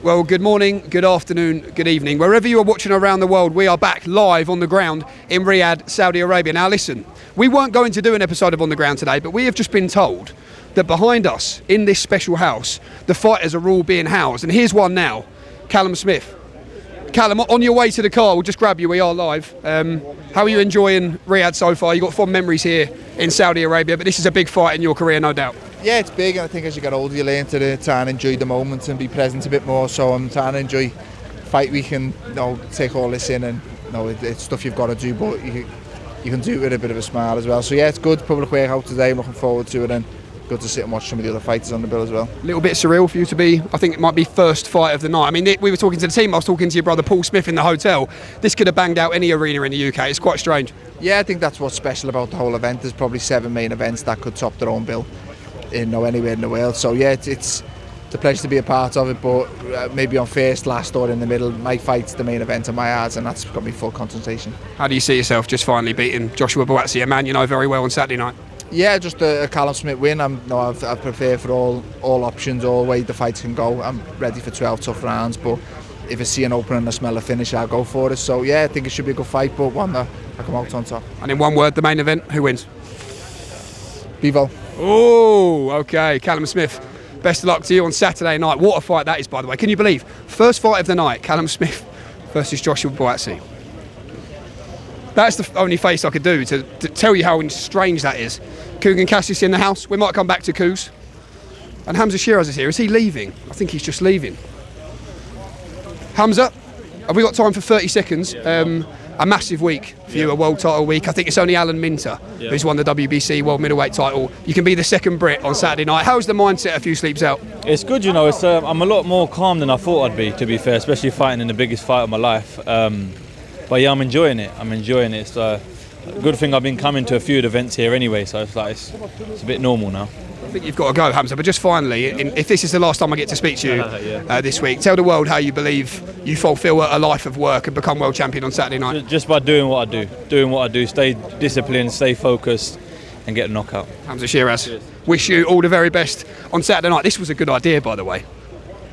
Well, good morning, good afternoon, good evening. Wherever you are watching around the world, we are back live on the ground in Riyadh, Saudi Arabia. Now listen, we weren't going to do an episode of On the Ground today, but we have just been told that behind us, in this special house, the fighters are all being housed. And here's one now, Callum Smith. Callum, on your way to the car, we'll just grab you, we are live. How are you enjoying Riyadh so far? You've got fond memories here in Saudi Arabia, but this is a big fight in your career, no doubt. Yeah, it's big, and I think as you get older you learn to try and enjoy the moment and be present a bit more, so I'm trying to enjoy fight week and take all this in, and it's stuff you've got to do, but you can do it with a bit of a smile as well. So yeah, it's good, public workout today, I'm looking forward to it, and good to sit and watch some of the other fighters on the bill as well. A little bit surreal for you to be, I think it might be first fight of the night. I mean, we were talking to the team, I was talking to your brother Paul Smith in the hotel. This could have banged out any arena in the UK, it's quite strange. Yeah, I think that's what's special about the whole event. There's probably 7 main events that could top their own bill anywhere in the world. So yeah, it's a pleasure to be a part of it, but maybe on first, last or in the middle, my fight's the main event in my eyes, and that's got me full concentration. How do you see yourself just finally beating Joshua Buatsi, a man you know very well, on Saturday night? Yeah, just a Callum Smith win. I've prepared for all options, all way the fights can go. I'm ready for 12 tough rounds, but if I see an opener and I smell a finish, I'll go for it. So yeah, I think it should be a good fight, but one that I come out on top. And in one word, the main event, who wins? Bivol. Oh, okay. Callum Smith, best of luck to you on Saturday night. What a fight that is, by the way. Can you believe? First fight of the night, Callum Smith versus Joshua Buatsi. That's the only face I could do to tell you how strange that is. Kugan Cassius in the house. We might come back to Kuz. And Hamzah Sheeraz is here. Is he leaving? I think he's just leaving. Hamzah, have we got time for 30 seconds? A massive week for you, a world title week. I think it's only Alan Minter who's won the WBC World Middleweight title. You can be the second Brit on Saturday night. How's the mindset a few sleeps out? It's good, you know. I'm a lot more calm than I thought I'd be, to be fair, especially fighting in the biggest fight of my life. But yeah, I'm enjoying it. It's a good thing I've been coming to a few events here anyway, so it's a bit normal now. I think you've got to go, Hamzah, but just finally, if this is the last time I get to speak to you this week, tell the world how you believe you fulfil a life of work and become world champion on Saturday night. Just by doing what I do, stay disciplined, stay focused and get a knockout. Hamzah Sheeraz, wish you all the very best on Saturday night. This was a good idea, by the way.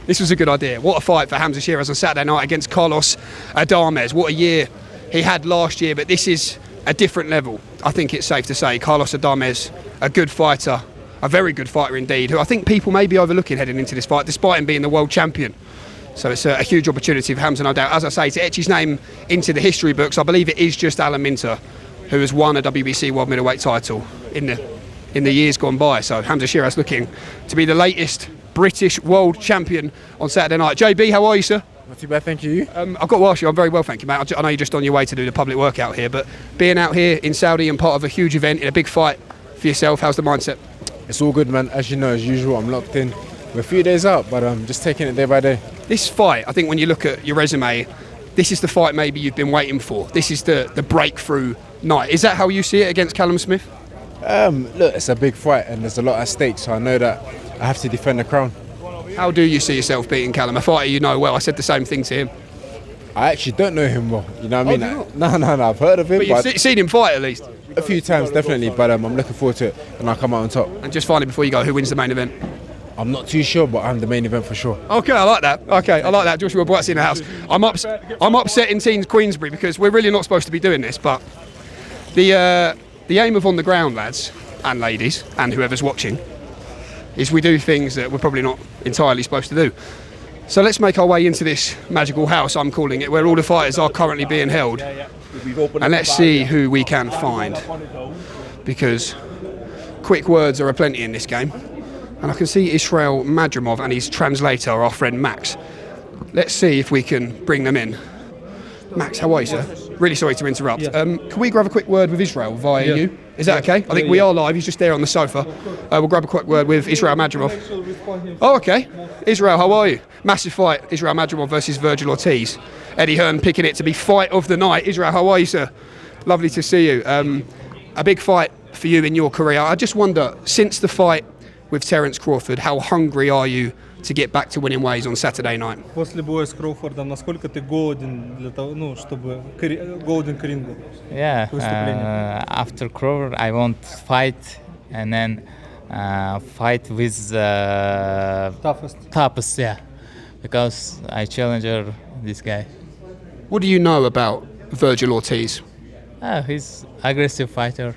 This was a good idea. What a fight for Hamzah Sheeraz on Saturday night against Carlos Adames. What a year he had last year, but this is a different level. I think it's safe to say Carlos Adames, a good fighter, a very good fighter indeed, who I think people may be overlooking heading into this fight, despite him being the world champion. So it's a huge opportunity for Hamzah, no doubt. As I say, to etch his name into the history books, I believe it is just Alan Minter who has won a WBC World Middleweight title in the years gone by. So Hamzah Sheeraz looking to be the latest British world champion on Saturday night. JB, how are you, sir? Not too bad, thank you. I've got to ask you, I'm very well, thank you, mate. I know you're just on your way to do the public workout here, but being out here in Saudi and part of a huge event in a big fight for yourself, how's the mindset? It's all good, man. As you know, as usual, I'm locked in. We're a few days out, but I'm just taking it day by day. This fight, I think when you look at your resume, this is the fight maybe you've been waiting for. This is the breakthrough night. Is that how you see it against Callum Smith? Look, it's a big fight and there's a lot at stake, so I know that I have to defend the crown. How do you see yourself beating Callum? A fighter you know well. I said the same thing to him. I actually don't know him well, you know what I mean? Oh, No, I've heard of him. But you've seen him fight at least? A few times, definitely, but I'm looking forward to it and I'll come out on top. And just finally, before you go, who wins the main event? I'm not too sure, but I'm the main event for sure. Okay, I like that. Joshua Buatsi in the house. I'm upset in Teens Queensbury because we're really not supposed to be doing this, but the aim of On the Ground, lads and ladies, and whoever's watching, is we do things that we're probably not entirely supposed to do. So let's make our way into this magical house, I'm calling it, where all the fighters are currently being held. And let's see who we can find. Because quick words are aplenty in this game. And I can see Israil Madrimov and his translator, our friend Max. Let's see if we can bring them in. Max, how are you, sir? Really sorry to interrupt. Can we grab a quick word with Israil via you? Is that okay? I think we are live. He's just there on the sofa. We'll grab a quick word with Israil Madrimov. Oh, okay. Israil, how are you? Massive fight. Israil Madrimov versus Vergil Ortiz. Eddie Hearn picking it to be fight of the night. Israil, how are you, sir? Lovely to see you. A big fight for you in your career. I just wonder, since the fight with Terence Crawford, how hungry are you to get back to winning ways on Saturday night? После боя с Кроуфордом, насколько ты голоден для того, чтобы голоден к рингу? Yeah, after Crawford, I want to fight and then fight with toughest, yeah, because I challenge this guy. What do you know about Vergil Ortiz? He's aggressive fighter.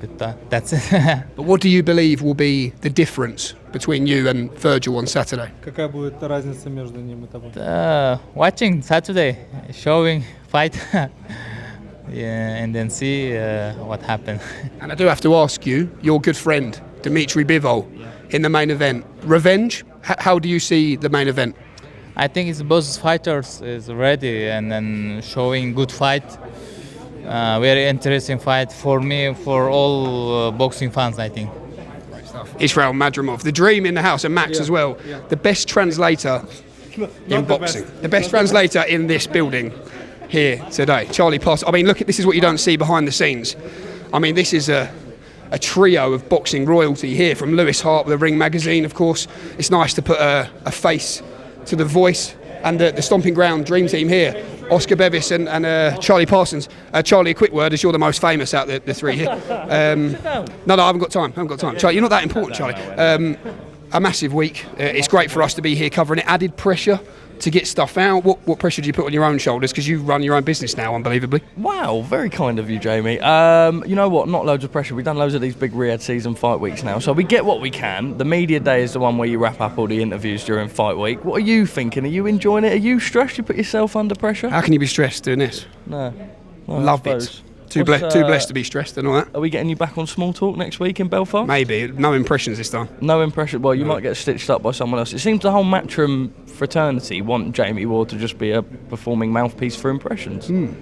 But that's it. But what do you believe will be the difference between you and Vergil on Saturday? Какая будет разница между ним и тобой? Watching Saturday, showing fight, yeah, and then see what happened. And I do have to ask you, your good friend Dimitri Bivol in the main event. Revenge? How do you see the main event? I think it's both fighters is ready and then showing good fight. Very interesting fight for me, for all boxing fans, I think. Israil Madrimov, the dream in the house, and Max as well. The best translator in boxing. The best translator in this building here today. Charlie Pass. I mean, look, this is what you don't see behind the scenes. I mean, this is a trio of boxing royalty here, from Lewis Hart with the Ring magazine, of course. It's nice to put a face to the voice, and the Stomping Ground dream team here. Oscar Bevis and Charlie Parsons. Charlie, a quick word, as you're the most famous out of the three here. No, I haven't got time. Charlie, you're not that important, Charlie. A massive week. It's great for us to be here covering it. Added pressure to get stuff out. What pressure do you put on your own shoulders? Because you run your own business now, unbelievably. Wow, very kind of you, Jamie. You know what? Not loads of pressure. We've done loads of these big Riyadh season fight weeks now, so we get what we can. The media day is the one where you wrap up all the interviews during fight week. What are you thinking? Are you enjoying it? Are you stressed? You put yourself under pressure? How can you be stressed doing this? No. Well, Love it. Too blessed to be stressed and all that. Are we getting you back on Small Talk next week in Belfast? Maybe. No impressions this time. No impression. Well, you might get stitched up by someone else. It seems the whole Matchroom fraternity want Jamie Ward to just be a performing mouthpiece for impressions. Don't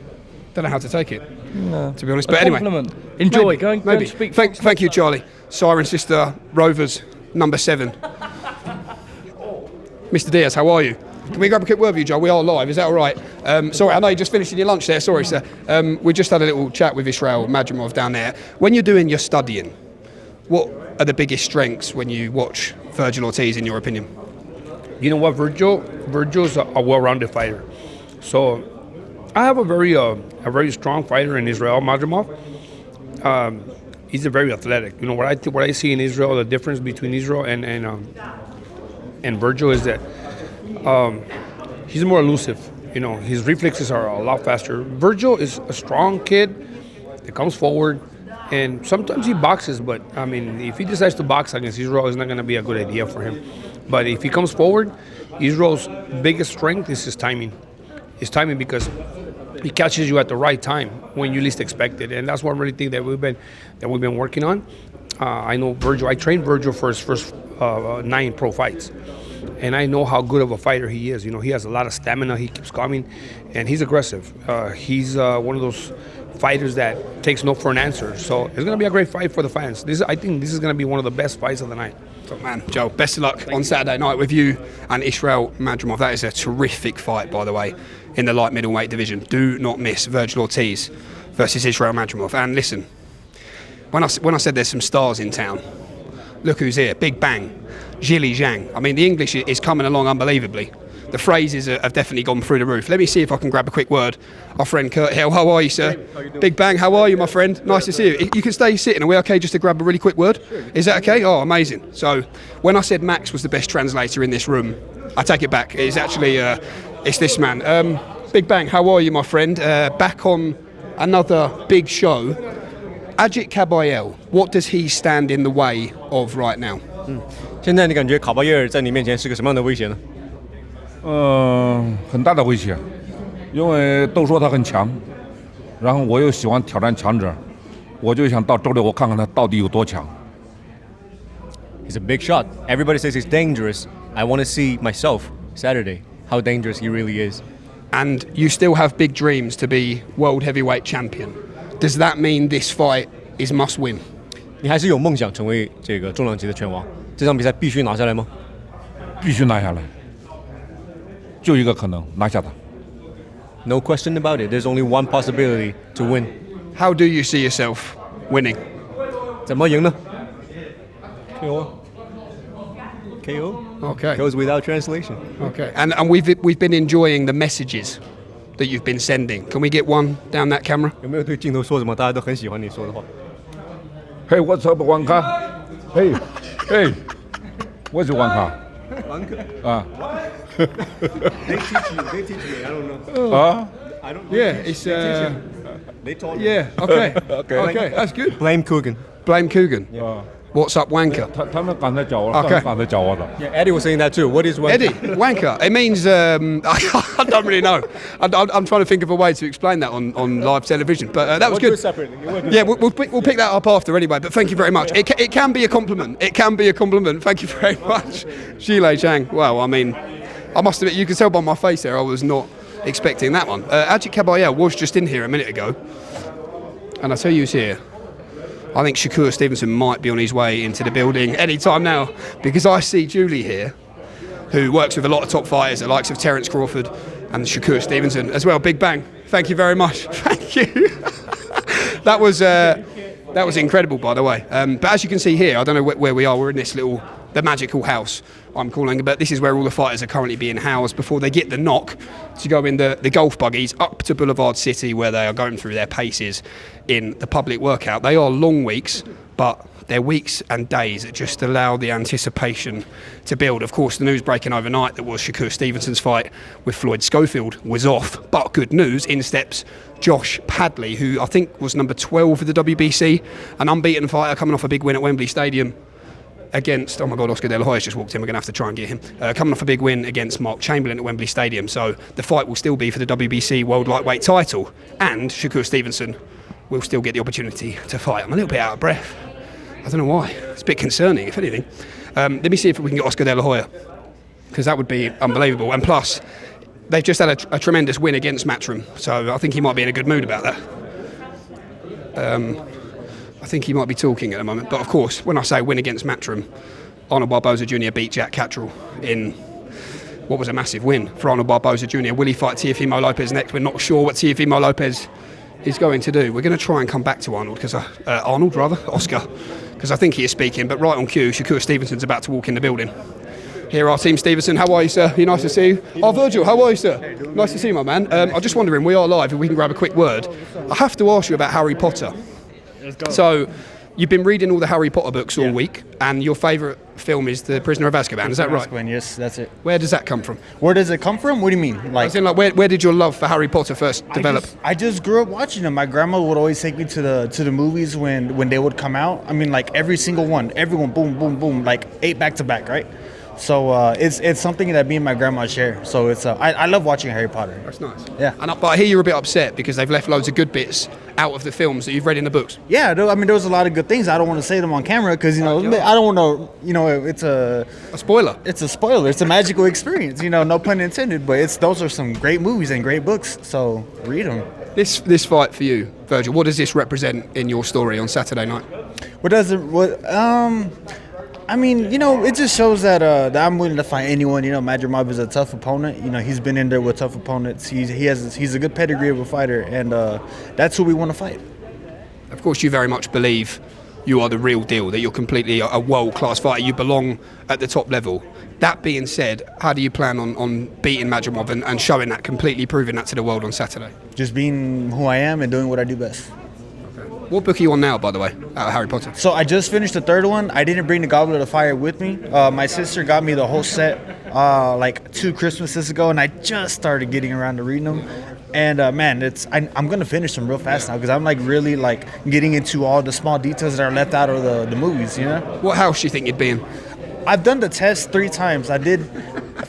know how to take it, to be honest. A But anyway, compliment. Enjoy. Maybe, Go and speak. Thank you, Charlie. Siren Sister Rovers, number 7. Mr. Diaz, how are you? Can we grab a quick word with you, Joe? We are live, is that all right? Sorry, I know you're just finishing your lunch there. Sorry, sir. We just had a little chat with Israil Madrimov down there. When you're doing your studying, what are the biggest strengths when you watch Vergil Ortiz, in your opinion? You know what, Vergil's a well-rounded fighter. So I have a very strong fighter in Israil Madrimov. He's a very athletic. You know what I see in Israel, the difference between Israel and Vergil is that he's more elusive. You know, his reflexes are a lot faster. Vergil is a strong kid that comes forward, and sometimes he boxes, but I mean, if he decides to box against Israel, it's not going to be a good idea for him. But if he comes forward, Israel's biggest strength is his timing. His timing, because he catches you at the right time when you least expect it, and that's one really thing that we've been working on. I know Vergil. I trained Vergil for his first 9 pro fights, and I know how good of a fighter he is. You know, he has a lot of stamina. He keeps coming, and he's aggressive. He's one of those fighters that takes no for an answer. So it's going to be a great fight for the fans. I think this is going to be one of the best fights of the night. Top man, Joe, best of luck on Saturday night with you and Israil Madrimov. That is a terrific fight, by the way, in the light middleweight division. Do not miss Vergil Ortiz versus Israil Madrimov. And listen, when I said there's some stars in town, look who's here. Big Bang, Zhilei Zhang. I mean, the English is coming along unbelievably. The phrases have definitely gone through the roof. Let me see if I can grab a quick word. Our friend Kurt Hill, how are you, sir? Big Bang, how are you, my friend? Nice to see you. You can stay sitting. Are we okay just to grab a really quick word? Is that okay? Oh, amazing. So, when I said Max was the best translator in this room, I take it back. It's actually, it's this man. Big Bang, how are you, my friend? Back on another big show. Ajit Kabayel, what does he stand in the way of right now? 现在你感觉卡巴耶尔在你面前是个什么样的威胁呢？很大的威胁，因为都说他很强，然后我又喜欢挑战强者，我就想到周六我看看他到底有多强。He's a big shot. Everybody says he's dangerous. I want to see myself Saturday how dangerous he really is. And you still have big dreams to be world heavyweight champion. Does that mean this fight is must win? 你还是有梦想成为这个重量级的拳王，这场比赛必须拿下来吗？必须拿下来，就一个可能拿下他。No question about it. There's only one possibility to win. How do you see yourself winning? 怎么赢呢 KO? Okay. Goes without translation. Okay. And we've been enjoying the messages that you've been sending. Can we get one down that camera? 有没有对镜头说什么？大家都很喜欢你说的话。Hey, what's up, Wanka? Hey, 我是万卡。啊。They teach me. I don't know. I don't. Yeah, it's. They taught me. Yeah. Okay. Okay. That's good. Blame Coogan. Blame Coogan. What's up, wanker? 他们刚才教我， Okay. 刚才教我的。 Yeah, Eddie was saying that too. What is wanker? Eddie, wanker. It means I don't really know. I'm trying to think of a way to explain that on live television. But that was We'll do good. it separately. Yeah, we'll pick that up after anyway. But thank you very much. It can be a compliment. It can be a compliment. Thank you very much, Zhilei Zhang. Well, I mean, I must admit, you can tell by my face there, I was not expecting that one. Ajit Kabayel was just in here a minute ago, and I tell you who's here. I think Shakur Stevenson might be on his way into the building any time now, because I see Julie here, who works with a lot of top fighters, the likes of Terence Crawford and Shakur Stevenson as well. Big bang. Thank you very much. Thank you. That was incredible, by the way. But as you can see here, I don't know where we are. We're in this the magical house, I'm calling it, but this is where all the fighters are currently being housed before they get the knock to go in the golf buggies up to Boulevard City, where they are going through their paces in the public workout. They are long weeks, but they're weeks and days that just allow the anticipation to build. Of course, the news breaking overnight that was Shakur Stevenson's fight with Floyd Schofield was off, but good news, in steps Josh Padley, who I think was number 12 of the WBC, an unbeaten fighter coming off a big win at Wembley Stadium against, oh my God, Oscar De La Hoya's just walked in, we're going to have to try and get him. Coming off a big win against Mark Chamberlain at Wembley Stadium, so the fight will still be for the WBC World Lightweight title, and Shakur Stevenson will still get the opportunity to fight. I'm a little bit out of breath. I don't know why. It's a bit concerning, if anything. Let me see if we can get Oscar De La Hoya, because that would be unbelievable. And plus, they've just had a tremendous win against Matchroom, so I think he might be in a good mood about that. I think he might be talking at the moment. But of course, when I say win against Matchroom, Arnold Barboza Jr. beat Jack Catterall in what was a massive win for Arnold Barboza Jr. Will he fight Teofimo Lopez next? We're not sure what Teofimo Lopez is going to do. We're going to try and come back to Arnold, because Oscar, because I think he is speaking. But right on cue, Shakur Stevenson's about to walk in the building. Here are Team Stevenson. How are you, sir? You nice to see you. Oh, Vergil, how are you, sir? Nice to see you, my man. I'm just wondering, we are live, if we can grab a quick word. I have to ask you about Harry Potter. So, you've been reading all the Harry Potter books all week, and your favourite film is The Prisoner of Azkaban, is that right? Azkaban, yes, that's it. Where does that come from? Where does it come from? What do you mean? As in, where did your love for Harry Potter first develop? I just grew up watching them. My grandma would always take me to the movies when they would come out. I mean, like every single one, everyone, boom, boom, boom, like 8 back to back, right? So it's something that me and my grandma share. So it's I love watching Harry Potter. That's nice. Yeah. But I hear you're a bit upset because they've left loads of good bits out of the films that you've read in the books. Yeah, I mean, there was a lot of good things. I don't want to say them on camera because, I don't want to, it's a spoiler. It's a spoiler. It's a magical experience, no pun intended. But those are some great movies and great books. So read them. This fight for you, Vergil, what does this represent in your story on Saturday night? I mean, it just shows that I'm willing to fight anyone. Madrimov is a tough opponent. He's been in there with tough opponents. He's a good pedigree of a fighter, and that's who we want to fight. Of course, you very much believe you are the real deal, that you're completely a world-class fighter. You belong at the top level. That being said, how do you plan on beating Madrimov and showing that, completely proving that to the world on Saturday? Just being who I am and doing what I do best. What book are you on now, by the way, out of Harry Potter? So I just finished the 3rd one. I didn't bring the Goblet of Fire with me. My sister got me the whole set like 2 Christmases ago, and I just started getting around to reading them. And man, I'm gonna finish them real fast now because I'm really getting into all the small details that are left out of the movies. What house do you think you'd be in? I've done the test 3 times. I did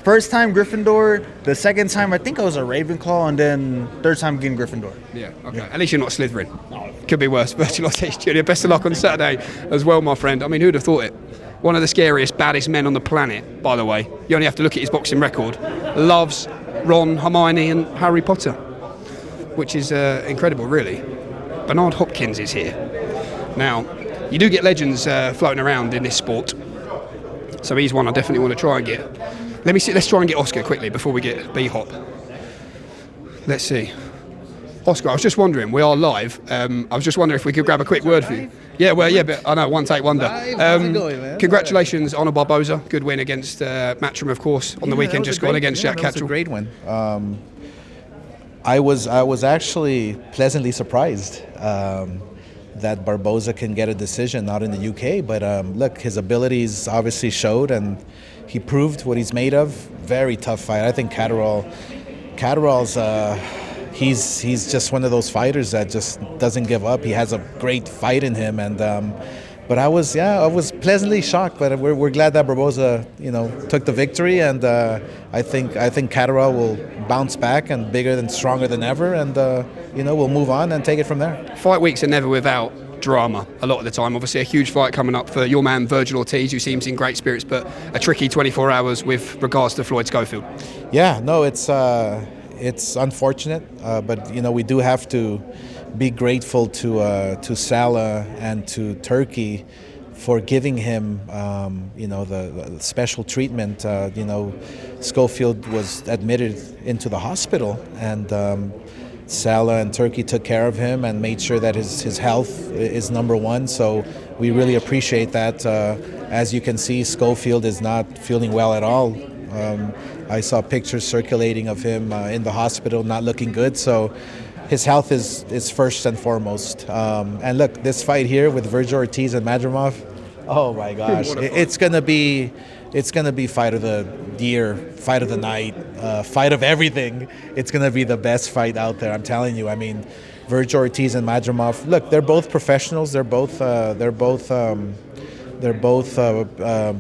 first time Gryffindor, the second time I think I was a Ravenclaw, and then 3rd time getting Gryffindor. Yeah, okay. Yeah. At least you're not Slytherin. No. Could be worse. Vergil Ortiz Jr., best of luck on Saturday as well, my friend. I mean, who'd have thought it? One of the scariest, baddest men on the planet, by the way. You only have to look at his boxing record. Loves Ron, Hermione and Harry Potter, which is incredible, really. Bernard Hopkins is here. Now, you do get legends floating around in this sport. So he's one I definitely want to try and get. Let's try and get Oscar quickly before we get B-Hop. Let's see. Oscar, I was just wondering, we are live. I was just wondering if we could grab a quick word for you. Yeah, but I know, one take wonder. How's it going, man? Congratulations, Arnold Barboza. Good win against Matchroom, of course, on the weekend, just gone against Jack Catterall. That was a great win. I was actually pleasantly surprised. that Barboza can get a decision, not in the UK. But look, his abilities obviously showed, and he proved what he's made of. Very tough fight. I think Catterall's he's just one of those fighters that just doesn't give up. He has a great fight in him, and but I was pleasantly shocked. But we're glad that Barboza took the victory, and I think Catterall will bounce back and bigger and stronger than ever, and we'll move on and take it from there. Fight weeks are never without drama a lot of the time. Obviously a huge fight coming up for your man Vergil Ortiz, who seems in great spirits, but a tricky 24 hours with regards to Floyd Schofield. Yeah, no, it's unfortunate, but we do have to be grateful to Salah and to Turkey for giving him the special treatment. Schofield was admitted into the hospital, and Salah and Turkey took care of him and made sure that his health is number one. So we really appreciate that. As you can see, Schofield is not feeling well at all. I saw pictures circulating of him in the hospital, not looking good. So his health is first and foremost. And look, this fight here with Vergil Ortiz and Madrimov, oh my gosh, it's gonna be fight of the year, fight of the night, fight of everything. It's gonna be the best fight out there. I'm telling you. I mean, Vergil Ortiz and Madrimov. Look, they're both professionals. They're both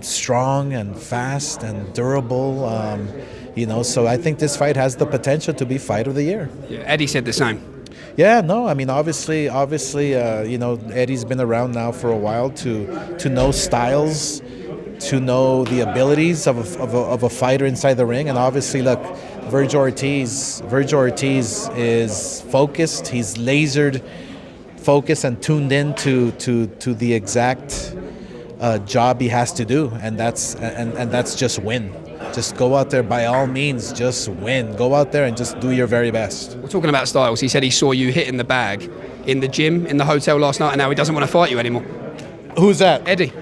strong and fast and durable. So I think this fight has the potential to be fight of the year. Yeah, Eddie said the same. Yeah, no, I mean, obviously, Eddie's been around now for a while to know styles, to know the abilities of a fighter inside the ring, and obviously, look, Vergil Ortiz is focused. He's lasered focused and tuned in to the exact job he has to do, and that's just win. Just go out there, by all means, just win. Go out there and just do your very best. We're talking about styles. He said he saw you hitting the bag in the gym, in the hotel last night, and now he doesn't want to fight you anymore. Who's that? Eddie.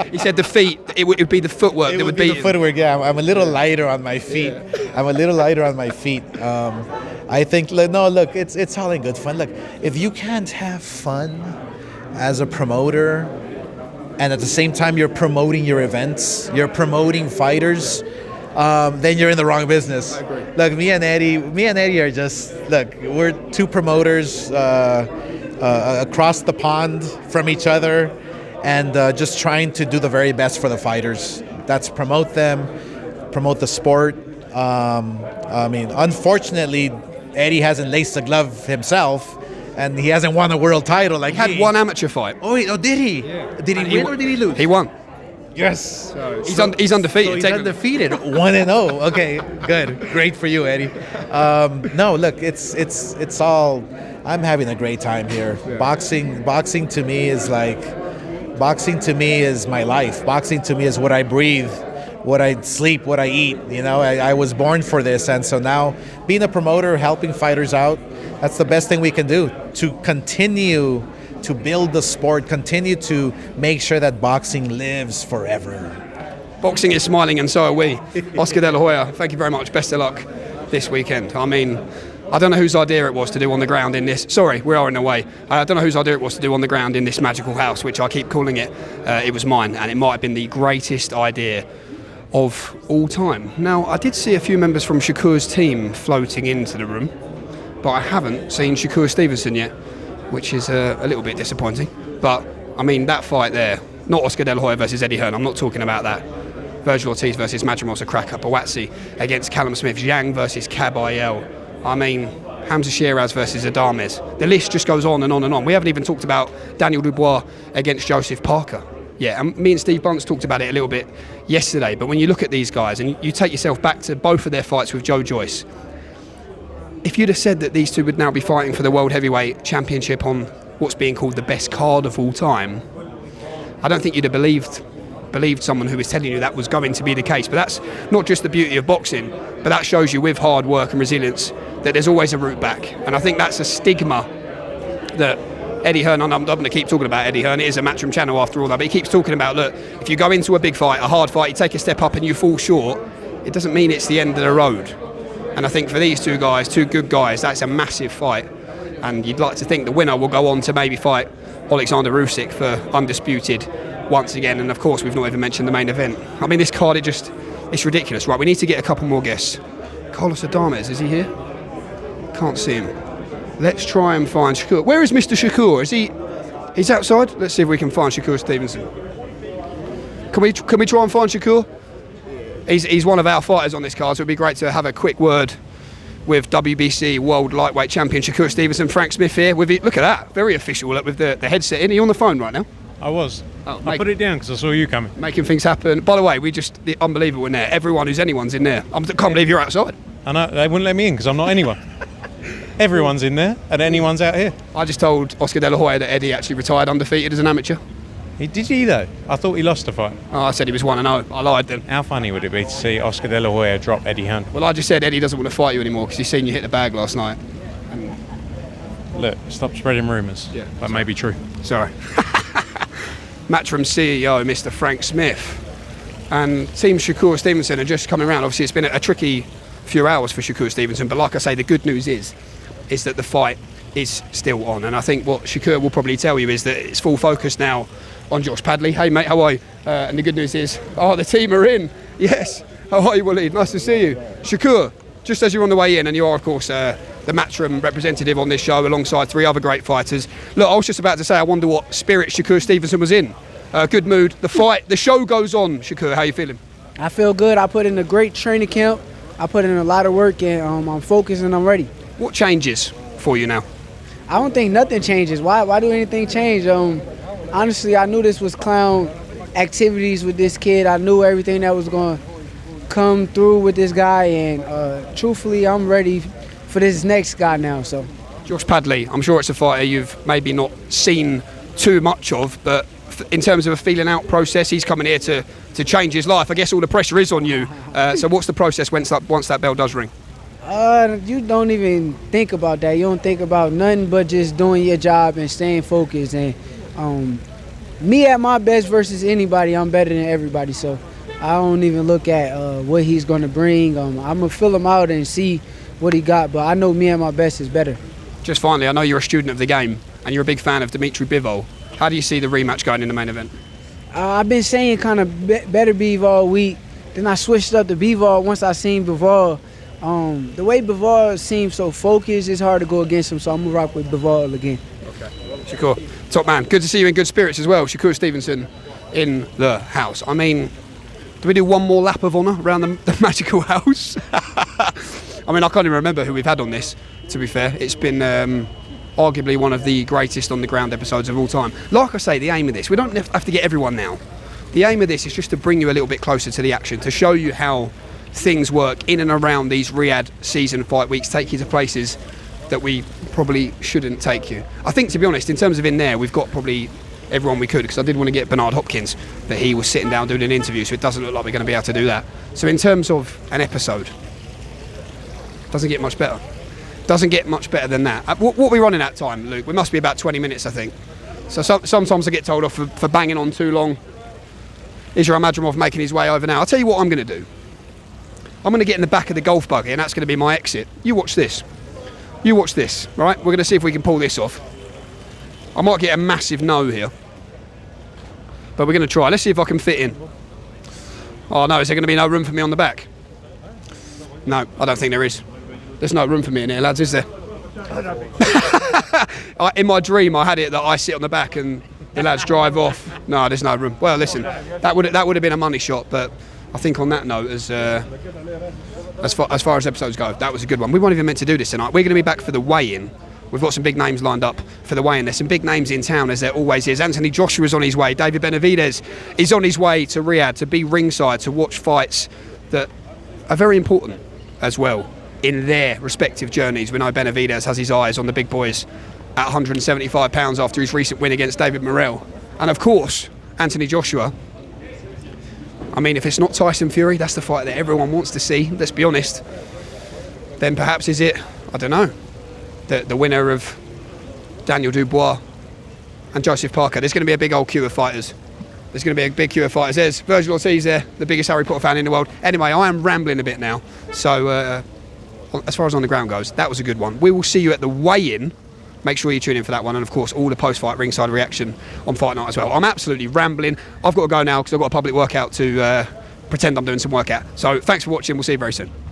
He said the feet, it would be the footwork that would be the footwork, yeah. I'm a little lighter on my feet. I'm a little lighter on my feet. I think, no, look, it's all in good fun. Look, if you can't have fun as a promoter, and at the same time you're promoting your events, you're promoting fighters, then you're in the wrong business. Look, me and Eddie are just, look, we're two promoters across the pond from each other, and just trying to do the very best for the fighters. That's promote them, promote the sport. I mean, unfortunately, Eddie hasn't laced the glove himself, and he hasn't won a world title like he had one amateur fight. Oh, did he? Yeah. Did he win or did he lose? He won. Yes. He's undefeated. So he's undefeated. 1-0. Okay, good. Great for you, Eddie. No, look, it's all. I'm having a great time here. Yeah. Boxing to me is my life. Boxing to me is what I breathe, what I sleep, what I eat. I was born for this, and so now being a promoter, helping fighters out, that's the best thing we can do to continue to build the sport, continue to make sure that boxing lives forever. Boxing is smiling, and so are we. Oscar De La Hoya, thank you very much. Best of luck this weekend. I mean, I don't know whose idea it was to do on the ground in this. Sorry, we are in the way. I don't know whose idea it was to do on the ground in this magical house, which I keep calling it. It was mine, and it might have been the greatest idea of all time. Now, I did see a few members from Shakur's team floating into the room, but I haven't seen Shakur Stevenson yet, which is a little bit disappointing. But, I mean, that fight there, not Oscar De La Hoya versus Eddie Hearn, I'm not talking about that. Vergil Ortiz versus Madrimov's a cracker. Buatsi against Callum Smith. Zhang versus Kabayel. I mean, Hamzah Sheeraz versus Adames. The list just goes on and on and on. We haven't even talked about Daniel Dubois against Joseph Parker. Yeah, and me and Steve Bunce talked about it a little bit yesterday, but when you look at these guys and you take yourself back to both of their fights with Joe Joyce, if you'd have said that these two would now be fighting for the World Heavyweight Championship on what's being called the best card of all time, I don't think you'd have believed someone who was telling you that was going to be the case. But that's not just the beauty of boxing, but that shows you with hard work and resilience that there's always a route back. And I think that's a stigma that Eddie Hearn, and I'm going to keep talking about Eddie Hearn, it is a Matchroom channel after all that, but he keeps talking about, look, if you go into a big fight, a hard fight, you take a step up and you fall short, it doesn't mean it's the end of the road. And I think for these two guys, two good guys, that's a massive fight. and you'd like to think the winner will go on to maybe fight Alexander Usyk for undisputed once again. And of course, we've not even mentioned the main event. I mean, this card, it's ridiculous. Right, we need to get a couple more guests. Carlos Adames, is he here? Can't see him. Let's try and find Shakur. Where is Mr. Shakur? He's outside? Let's see if we can find Shakur Stevenson. Can we try and find Shakur? He's one of our fighters on this card, so it'd be great to have a quick word with WBC World Lightweight Champion Shakur Stevenson. Frank Smith here. Look at that, very official with the headset in. Are you on the phone right now? I was. I put it down because I saw you coming. Making things happen. By the way, unbelievable in there. Everyone who's anyone's in there. I can't believe you're outside. I know, they wouldn't let me in because I'm not anyone. Everyone's in there and anyone's out here. I just told Oscar De La Hoya that Eddie actually retired undefeated as an amateur. Did he though? I thought he lost the fight. Oh, I said he was 1-0. I lied then. How funny would it be to see Oscar De La Hoya drop Eddie Hearn? Well, I just said Eddie doesn't want to fight you anymore because he's seen you hit the bag last night. Look, stop spreading rumours. Yeah, that may be true. Sorry. Matchroom CEO, Mr. Frank Smith. And Team Shakur Stevenson are just coming around. Obviously, it's been a tricky few hours for Shakur Stevenson, but like I say, the good news is that the fight is still on. And I think what Shakur will probably tell you is that it's full focus now on Josh Padley. Hey mate, how are you? And the good news is, the team are in. Yes. How are you, Waleed? Nice to see you. Shakur, just as you're on the way in, and you are of course the Matchroom representative on this show alongside 3 other great fighters. Look, I was just about to say, I wonder what spirit Shakur Stevenson was in. Good mood. The show goes on. Shakur, how are you feeling? I feel good. I put in a great training camp. I put in a lot of work, and I'm focused and I'm ready. What changes for you now? I don't think nothing changes. Why do anything change? Honestly, I knew this was clown activities with this kid. I knew everything that was going to come through with this guy, and truthfully, I'm ready for this next guy now. So, Josh Padley, I'm sure it's a fighter you've maybe not seen too much of, but in terms of a feeling out process, he's coming here to change his life. I guess all the pressure is on you. So what's the process once that bell does ring? You don't even think about that. You don't think about nothing but just doing your job and staying focused. And me at my best versus anybody, I'm better than everybody. So I don't even look at what he's going to bring. I'm going to fill him out and see what he got. But I know me at my best is better. Just finally, I know you're a student of the game and you're a big fan of Dimitri Bivol. How do you see the rematch going in the main event? I've been saying kind of Beterbiev all week. Then I switched up to Bivol once I seen Bivol. The way Bivol seems so focused, it's hard to go against him, so I'm going to rock with Bivol again. Okay. Shakur, top man. Good to see you in good spirits as well. Shakur Stevenson in the house. I mean, do we do one more lap of honour around the magical house? I mean, I can't even remember who we've had on this, to be fair. It's been arguably one of the greatest on the ground episodes of all time. Like I say, the aim of this, we don't have to get everyone now. The aim of this is just to bring you a little bit closer to the action, to show you how things work in and around these Riyadh season fight weeks, take you to places that we probably shouldn't take you. I think, to be honest, in terms of in there, we've got probably everyone we could, because I did want to get Bernard Hopkins, but he was sitting down doing an interview, so it doesn't look like we're going to be able to do that. So in terms of an episode, doesn't get much better. Doesn't get much better than that. What are we running at time, Luke? We must be about 20 minutes, I think. So sometimes I get told off for banging on too long. Israil Madrimov making his way over now. I'll tell you what I'm going to do. I'm going to get in the back of the golf buggy, and that's going to be my exit. You watch this. You watch this, right? We're going to see if we can pull this off. I might get a massive no here, but we're going to try. Let's see if I can fit in. Oh no, is there going to be no room for me on the back? No, I don't think there is. There's no room for me in here, lads, is there? In my dream, I had it that I sit on the back and the lads drive off. No, there's no room. Well, listen, that would have been a money shot, but I think on that note, as far as episodes go, that was a good one. We weren't even meant to do this tonight. We're going to be back for the weigh-in. We've got some big names lined up for the weigh-in. There's some big names in town, as there always is. Anthony Joshua's on his way. David Benavidez is on his way to Riyadh to be ringside to watch fights that are very important as well in their respective journeys. We know Benavidez has his eyes on the big boys at 175 pounds after his recent win against David Morrell. And of course, Anthony Joshua. I mean, if it's not Tyson Fury, that's the fight that everyone wants to see, let's be honest. Then perhaps is it, I don't know, the winner of Daniel Dubois and Joseph Parker. There's going to be a big old queue of fighters. There's going to be a big queue of fighters. There's Vergil Ortiz there, the biggest Harry Potter fan in the world. Anyway, I am rambling a bit now. So as far as on the ground goes, that was a good one. We will see you at the weigh-in make sure you tune in for that one, and of course all the post-fight ringside reaction on Fight Night as well. I'm absolutely rambling. I've got to go now because I've got a public workout to pretend I'm doing some workout. So thanks for watching. We'll see you very soon.